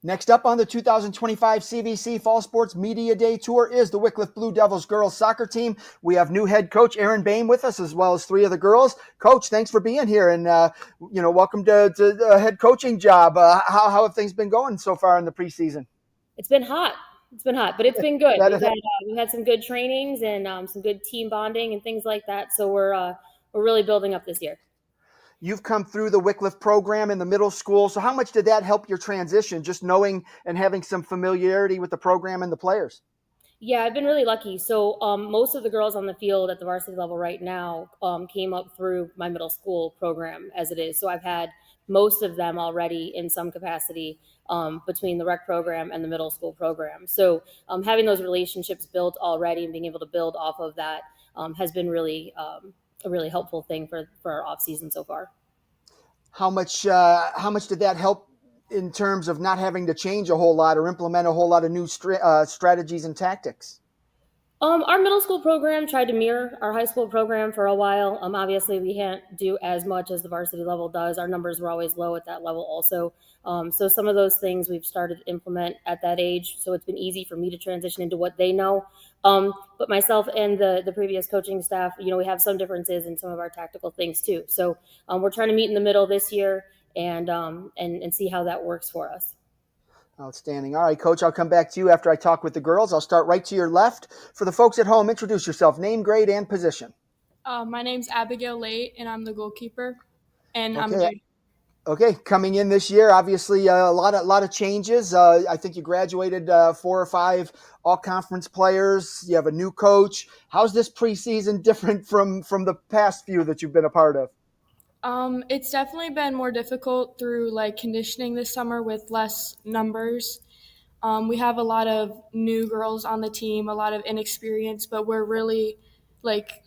Next up on the 2025 CVC Fall Sports Media Day Tour is the Wickliffe Blue Devils girls soccer team. We have new head coach Aaron Bain with us, as well as three of the girls. Coach, thanks for being here, and welcome to the head coaching job. How have things been going so far in the preseason? It's been hot. It's been hot, but it's been good. That, We've had some good trainings and some good team bonding and things like that. So we're really building up this year. you've come through the Wickliffe program in the middle school, so how much did that help your transition, just knowing and having some familiarity with the program and the players? Yeah, I've been really lucky. So most of the girls on the field at the varsity level right now came up through my middle school program as it is. So I've had most of them already in some capacity between the rec program and the middle school program. So having those relationships built already and being able to build off of that has been really a really helpful thing for our off season so far. How much did that help in terms of not having to change a whole lot or implement a whole lot of new strategies and tactics? Our middle school program tried to mirror our high school program for a while. Obviously, we can't do as much as the varsity level does. Our numbers were always low at that level, also. So some of those things we've started to implement at that age. So it's been easy for me to transition into what they know. But myself and the previous coaching staff, we have some differences in some of our tactical things too. So we're trying to meet in the middle this year and see how that works for us. Outstanding. All right, Coach, I'll come back to you after I talk with the girls. I'll start right to your left. For the folks at home, introduce yourself, name, grade, and position. My name's Abigail Late, and I'm the goalkeeper. And I'm Okay. new. Okay, coming in this year, obviously a lot of changes. I think you graduated 4 or 5 all-conference players. You have a new coach. How's this preseason different from the past few that you've been a part of? It's definitely been more difficult through conditioning this summer with less numbers. We have a lot of new girls on the team, a lot of inexperience, but we're really like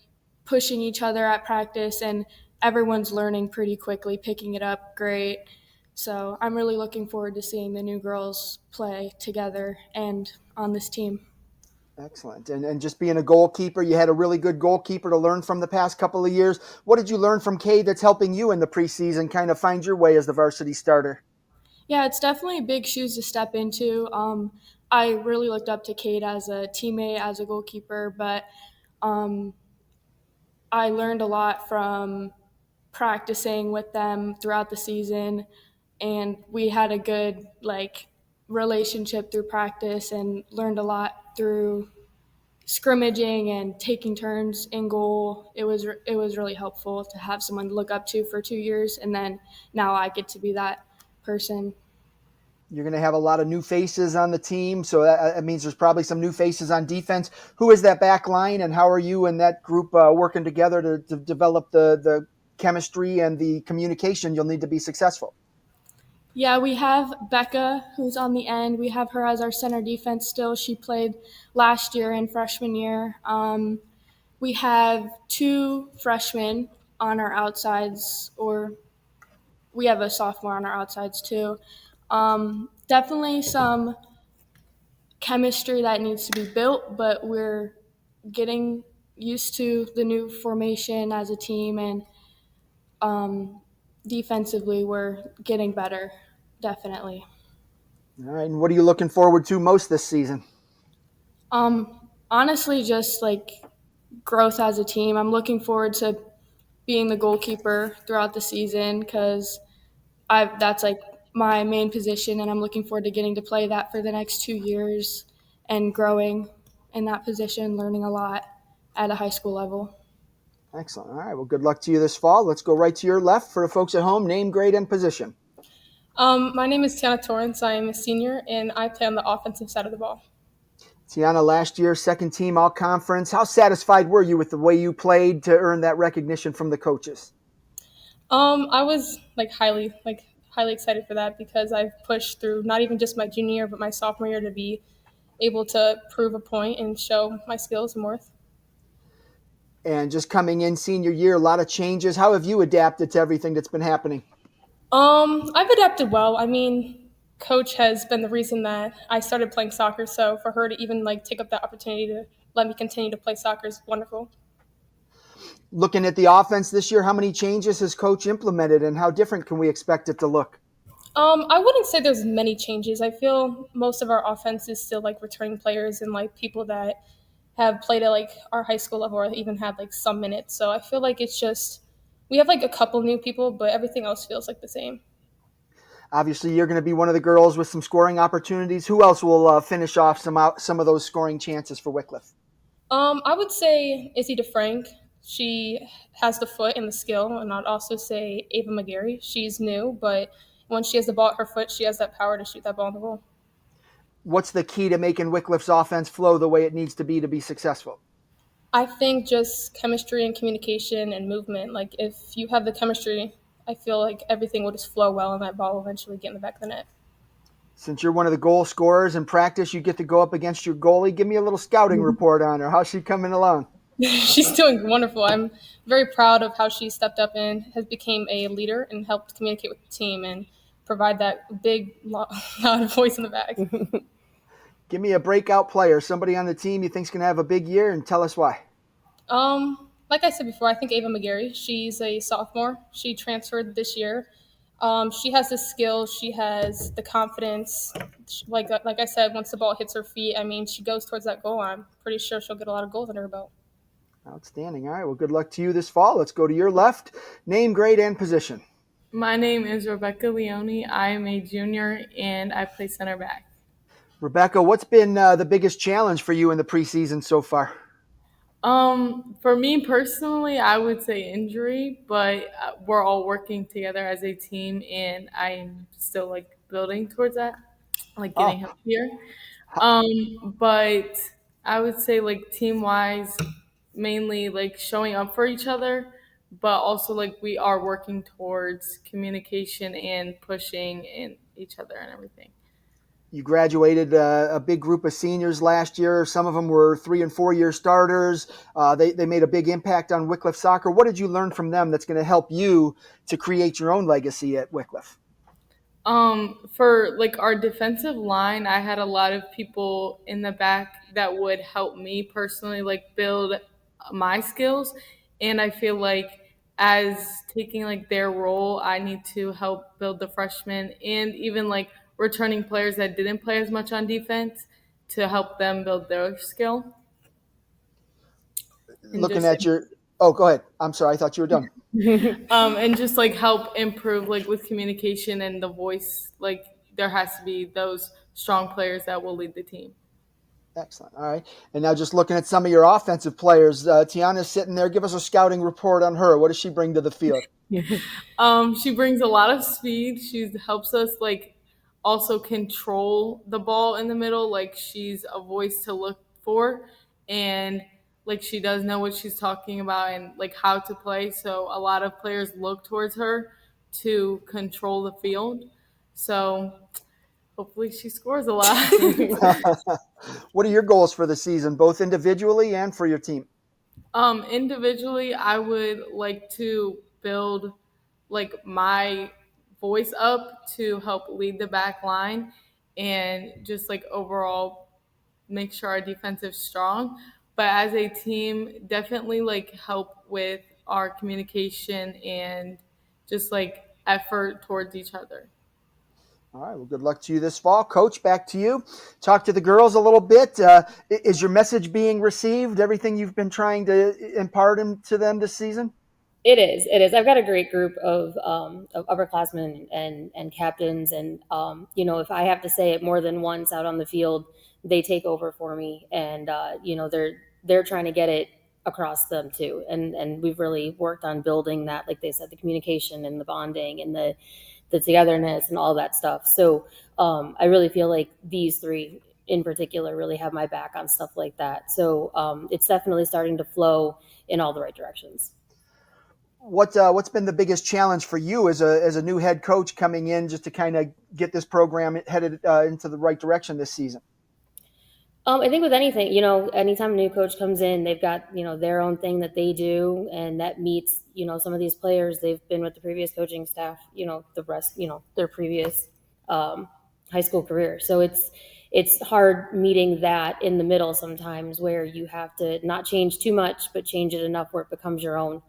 pushing each other at practice, and everyone's learning pretty quickly, picking it up great. So I'm really looking forward to seeing the new girls play together and on this team. Excellent. And just being a goalkeeper, you had a really good goalkeeper to learn from the past couple of years. What did you learn from Kay that's helping you in the preseason kind of find your way as the varsity starter? Yeah, it's definitely big shoes to step into. I really looked up to Kate as a teammate, as a goalkeeper, but um, I learned a lot from practicing with them throughout the season, and we had a good relationship through practice, and learned a lot through scrimmaging and taking turns in goal. It was really helpful to have someone to look up to for 2 years, and then now I get to be that person. You're going to have a lot of new faces on the team, so that means there's probably some new faces on defense. Who is that back line, and how are you and that group working together to develop the chemistry and the communication you'll need to be successful? Yeah, we have Becca, who's on the end. We have her as our center defense still. She played last year and freshman year. We have two freshmen on our outsides, or we have a sophomore on our outsides too. Definitely some chemistry that needs to be built, but we're getting used to the new formation as a team, and defensively, we're getting better, definitely. All right, and what are you looking forward to most this season? Honestly, just growth as a team. I'm looking forward to being the goalkeeper throughout the season because I that's my main position, and I'm looking forward to getting to play that for the next 2 years and growing in that position, learning a lot at a high school level. Excellent. All right, well, good luck to you this fall. Let's go right to your left for the folks at home, name, grade, and position. My name is Tiana Torrance. I am a senior, and I play on the offensive side of the ball. Tiana, last year, second team all conference. How satisfied were you with the way you played to earn that recognition from the coaches? I was highly excited for that because I've pushed through not even just my junior year, but my sophomore year to be able to prove a point and show my skills and worth. And just coming in senior year, a lot of changes. How have you adapted to everything that's been happening? I've adapted well. I mean, coach has been the reason that I started playing soccer, so for her to even take up that opportunity to let me continue to play soccer is wonderful. Looking at the offense this year, how many changes has coach implemented and how different can we expect it to look? I wouldn't say there's many changes. I feel most of our offense is still like returning players and like people that have played at like our high school level or even had like some minutes. So I feel like it's just we have like a couple new people, but everything else feels like the same. Obviously, you're going to be one of the girls with some scoring opportunities. Who else will finish off some of those scoring chances for Wickliffe? I would say Izzy DeFrank. She has the foot and the skill, and I'd also say Ava McGarry. She's new, but once she has the ball at her foot, she has that power to shoot that ball in the goal. What's the key to making Wickliffe's offense flow the way it needs to be successful? I think just chemistry and communication and movement. Like if you have the chemistry, I feel like everything will just flow well, and that ball will eventually get in the back of the net. Since you're one of the goal scorers in practice, you get to go up against your goalie. Give me a little scouting report on her. How's she coming along? She's doing wonderful. I'm very proud of how she stepped up and has become a leader and helped communicate with the team and provide that big, loud voice in the back. Give me a breakout player, somebody on the team you think's going to have a big year, and tell us why. Like I said before, I think Ava McGarry. She's a sophomore. She transferred this year. She has the skill. She has the confidence. Like I said, once the ball hits her feet, I mean, she goes towards that goal. I'm pretty sure she'll get a lot of goals under her belt. Outstanding. All right. Well, good luck to you this fall. Let's go to your left. Name, grade, and position. My name is Rebecca Leone. I am a junior and I play center back. Rebecca, what's been the biggest challenge for you in the preseason so far? For me personally, I would say injury, but we're all working together as a team, and I'm still like building towards that, like getting healthier. But I would say like team wise, mainly like showing up for each other, but also like we are working towards communication and pushing in each other and everything. You graduated a big group of seniors last year. Some of them were 3 and 4 year starters. They made a big impact on Wickliffe soccer. What did you learn from them that's going to help you to create your own legacy at Wickliffe? For like our defensive line, I had a lot of people in the back that would help me personally like build my skills. And I feel like as taking like their role, I need to help build the freshmen and even like returning players that didn't play as much on defense to help them build their skill. And Looking just at your – oh, go ahead. I'm sorry. I thought you were done. and just like help improve like with communication and the voice, like there has to be those strong players that will lead the team. Excellent. All right. And now just looking at some of your offensive players, Tiana's sitting there. Give us a scouting report on her. What does she bring to the field? She brings a lot of speed. She helps us like also control the ball in the middle. Like she's a voice to look for, and like she does know what she's talking about and like how to play. So a lot of players look towards her to control the field. So hopefully she scores a lot. What are your goals for the season, both individually and for your team? Individually, I would like to build like my voice up to help lead the back line and just like overall make sure our defense is strong. But as a team, definitely like help with our communication and just like effort towards each other. All right. Well, good luck to you this fall. Coach, back to you. Talk to the girls a little bit. Is your message being received? Everything you've been trying to impart to them this season? It is. It is. I've got a great group of upperclassmen and captains, and if I have to say it more than once out on the field, they take over for me, and they're trying to get it across them too, and we've really worked on building that, like they said, the communication and the bonding and the togetherness and all that stuff. So I really feel like these three in particular really have my back on stuff like that. So it's definitely starting to flow in all the right directions. What's been the biggest challenge for you as a new head coach coming in just to kind of get this program headed into the right direction this season? I think with anything, anytime a new coach comes in, they've got, their own thing that they do, and that meets, some of these players, they've been with the previous coaching staff, the rest, their previous high school career. So it's hard meeting that in the middle sometimes, where you have to not change too much, but change it enough where it becomes your own.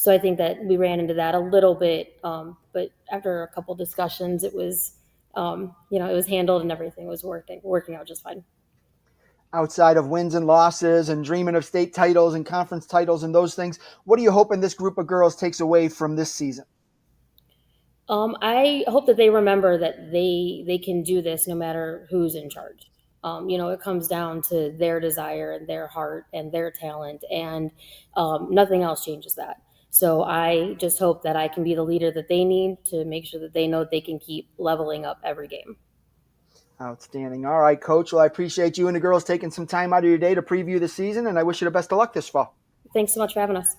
So I think that we ran into that a little bit, but after a couple discussions, it was, it was handled and everything was working out just fine. Outside of wins and losses and dreaming of state titles and conference titles and those things, what are you hoping this group of girls takes away from this season? I hope that they remember that they can do this no matter who's in charge. It comes down to their desire and their heart and their talent, and nothing else changes that. So I just hope that I can be the leader that they need to make sure that they know they can keep leveling up every game. Outstanding. All right, Coach. Well, I appreciate you and the girls taking some time out of your day to preview the season, and I wish you the best of luck this fall. Thanks so much for having us.